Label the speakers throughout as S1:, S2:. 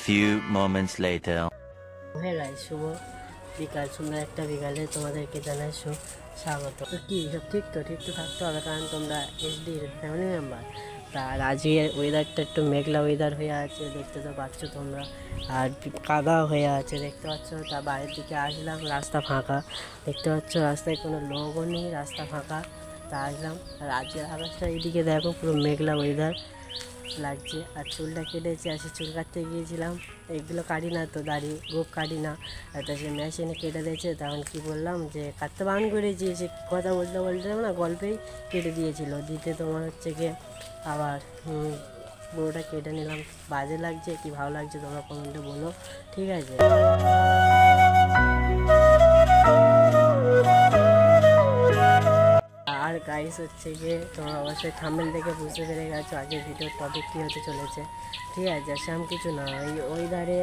S1: few moments later.
S2: হ্যাঁ guys, শুভ বিকাল, সুন্দর একটা বিকালে তোমাদেরকে জানাই স্বাগত। তো কি সব ঠিক তো থাকতে হবে, কারণ তোমরা এইচডি ফ্যামিলি মেম্বার। আর আজকের ওয়েদারটা একটু মেঘলা ওয়েদার হয়ে আছে, দেখতে তো পাচ্ছ তোমরা। আর কাদা হয়ে আছে দেখতে পাচ্ছ। তা বাইরের দিকে আসলাম, রাস্তা ফাঁকা দেখতে পাচ্ছ, রাস্তায় কোনো লোকও নেই, রাস্তা ফাঁকা। তা আসলাম, আর আজকের আকাশটা এইদিকে দেখো, পুরো মেঘলা ওয়েদার লাগছে। আর চুলটা কেটেছে, আসে চুল কাটতে গিয়েছিলাম, এগুলো কাটি না তো, দাড়ি গোপ কাটি না, তা সে মেশিনে কেটে দিয়েছে। তখন কি বললাম যে কাটতে বারণ করেছি, সে কথা বলতে বলতে না গল্পেই কেটে দিয়েছিল দিতে। তোমার হচ্ছে গিয়ে আবার পুরোটা কেটে নিলাম। বাজে লাগছে কি ভালো লাগছে তোমরা কমেন্টে বলো, ঠিক আছে। আর গাইস হচ্ছে গিয়ে তোমরা অবশ্যই থাম্বনেল দেখে বুঝতে পেরে গেছো আগের ভিডিওর টপিক কী হতে চলেছে, ঠিক আছে। সেরকম কিছু না, ওই ওয়েদারে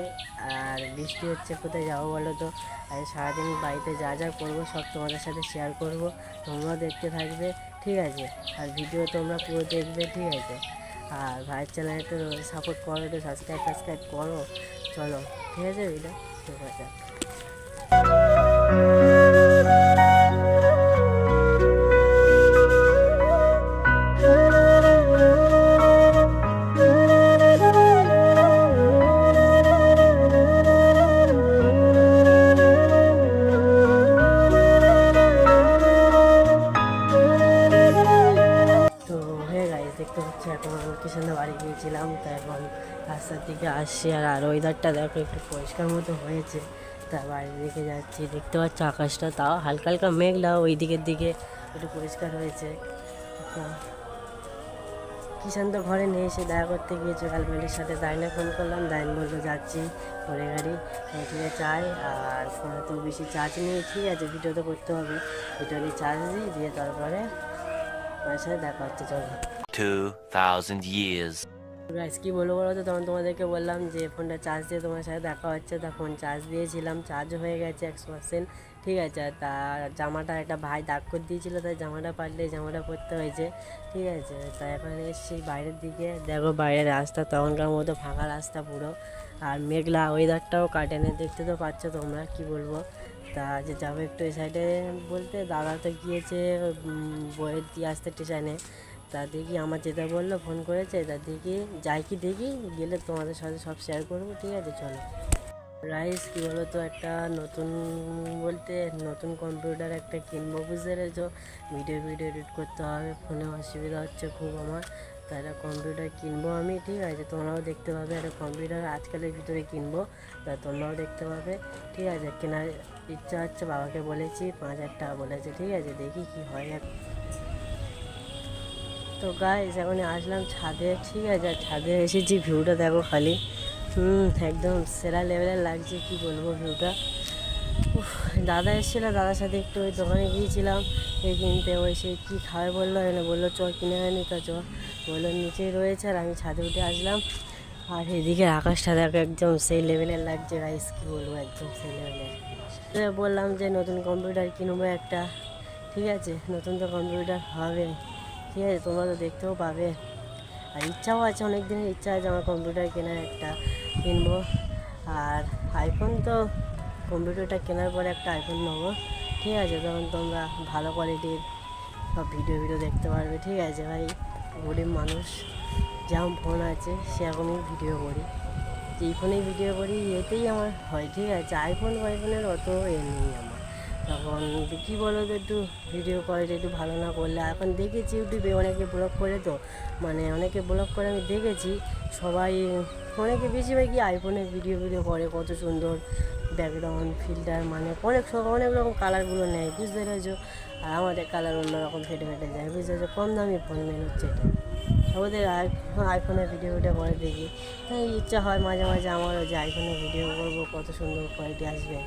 S2: আর বৃষ্টি হচ্ছে, কোথায় যাবো বলো তো। আর সারাদিন বাড়িতে যা যা করবো সব তোমাদের সাথে শেয়ার করব, তোমরাও দেখতে থাকবে, ঠিক আছে। আর ভিডিও তোমরা পুরো দেখবে, ঠিক আছে। আর ভাইয়ের চ্যানেল একটু সাপোর্ট করো, একটু সাবস্ক্রাইব করো, চলো, ঠিক আছে। ভিডিও ঠিক আছে। দেখতে হচ্ছে এখন কিষানদা বাড়ি গিয়েছিলাম, তো এখন রাস্তার দিকে আসছি। আর ওয়েদারটা দেখো একটু পরিষ্কার মতো হয়েছে, তা বাড়ির দিকে যাচ্ছি। দেখতে পাচ্ছ আকাশটা তাও হালকা হালকা মেঘলা, ওই দিকের দিকে একটু পরিষ্কার হয়েছে। কিষান তো ঘরে নিয়ে এসে দেখা করতে গিয়েছে গার্লফ্রেন্ডের সাথে। দাইনে ফোন করলাম, দাইন বললো যাচ্ছি ঘরে গাড়ি, ঠিক আছে চাই। আর ফোনে তো বেশি চার্জ নেই, ঠিক আছে, ভিডিও তো করতে হবে, ভিডিও নিয়ে চার্জ দিই, দিয়ে তারপরে আমার সাথে দেখা হচ্ছে, চলো।
S1: 2000 years.
S2: গাইস কী বলবো বলো তো, তখন তোমাদেরকে বললাম যে ফোনটা চার্জ দিয়ে তোমার সাথে দেখা হচ্ছে। তা ফোন চার্জ দিয়েছিলাম, চার্জ হয়ে গেছে 100%, ঠিক আছে। তার জামাটা একটা ভাই দাগ করে দিয়েছিলো, তাই জামাটা পাল্টে জামাটা পরতে হয়েছে, ঠিক আছে। তা এখন এসছি বাইরের দিকে, দেখো বাইরের রাস্তা তখনকার মতো ফাঁকা রাস্তা পুরো, আর মেঘলা ওয়েদারটাও কাটেনি, দেখতে তো পাচ্ছ তোমরা, কি বলবো। তা যে যাবো একটু এই সাইডে বলতে, দাদা তো গিয়েছে বইয়ের দিয়ে আসতে স্টেশনে। তা দেখি আমার যেটা বললো, ফোন করেছে, তা দেখি যাই কি দেখি, গেলে তোমাদের সাথে সব শেয়ার করবো, ঠিক আছে, চলো। রাইস কী বলো তো, একটা নতুন বলতে নতুন কম্পিউটার একটা কিনবো, বুঝতে পেরেছো। ভিডিও এডিট করতে হবে, ফোনে অসুবিধা হচ্ছে খুব আমার, তাই একটা কম্পিউটার কিনবো আমি, ঠিক আছে। তোমরাও দেখতে পাবে, একটা কম্পিউটার আজকালের ভিতরে কিনবো, তা তোমরাও দেখতে পাবে, ঠিক আছে। কেনার ইচ্ছা হচ্ছে, বাবাকে বলেছি 5000 টাকা বলেছে, ঠিক আছে, দেখি কি হয়। তো গাইস এখন আসলাম ছাদে, ঠিক আছে। ছাদে এসেছি, ভিউটা দেখো খালি, একদম সেরা লেভেলের লাগছে, কি বলবো ভিউটা। দাদা এসেছিলো, দাদার সাথে একটু ওই দোকানে গিয়েছিলাম এই কিনতে, ওই সে কী খাবে বললো, এনে বললো চ কিনে আনি, তা চ বললো নিচেই রয়েছে। আর আমি ছাদে উঠে আসলাম, আর এদিকে আকাশটা দেখো একদম সেই লেভেলের লাগছে গাইস, কী বলবো, একদম সেই লেভেলের। বললাম যে নতুন কম্পিউটার কিনবো একটা, ঠিক আছে, নতুন তো কম্পিউটার হবে, ঠিক আছে, তোমরা তো দেখতেও পাবে। আর ইচ্ছাও আছে, অনেক দিনের ইচ্ছা আছে আমার কম্পিউটার কেনার, একটা কিনবো। আর আইফোন তো কম্পিউটারটা কেনার পরে একটা আইফোন নেবো, ঠিক আছে, তখন তোমরা ভালো কোয়ালিটির সব ভিডিও দেখতে পারবে, ঠিক আছে। ভাই গরিব মানুষ, যেমন ফোন আছে সেরকমই ভিডিও করি, যেই ফোনেই ভিডিও করি এতেই আমার হয়, ঠিক আছে। আইফোনের অত নেই আমার। তখন কী বলো তো, একটু ভিডিও কোয়ালিটি একটু ভালো না করলে, এখন দেখেছি ইউটিউবে অনেকে ব্লগ করে, তো মানে অনেকে ব্লগ করে আমি দেখেছি, সবাই অনেকে বেশিরভাগই আইফোনে ভিডিও করে, কত সুন্দর ব্যাকগ্রাউন্ড ফিল্টার, মানে অনেক রকম কালারগুলো নেয়, বুঝতে পেরেছো। আর আমাদের কালার অন্যরকম ফেটে যায়, বুঝতে পেরেছো, কম দামি ফোন মেন হচ্ছে এটা। ওদের আইফোনের ভিডিও করে দেখি, ইচ্ছা হয় মাঝে মাঝে আমারও যে আইফোনে ভিডিও করবো, কত সুন্দর কোয়ালিটি আসবে,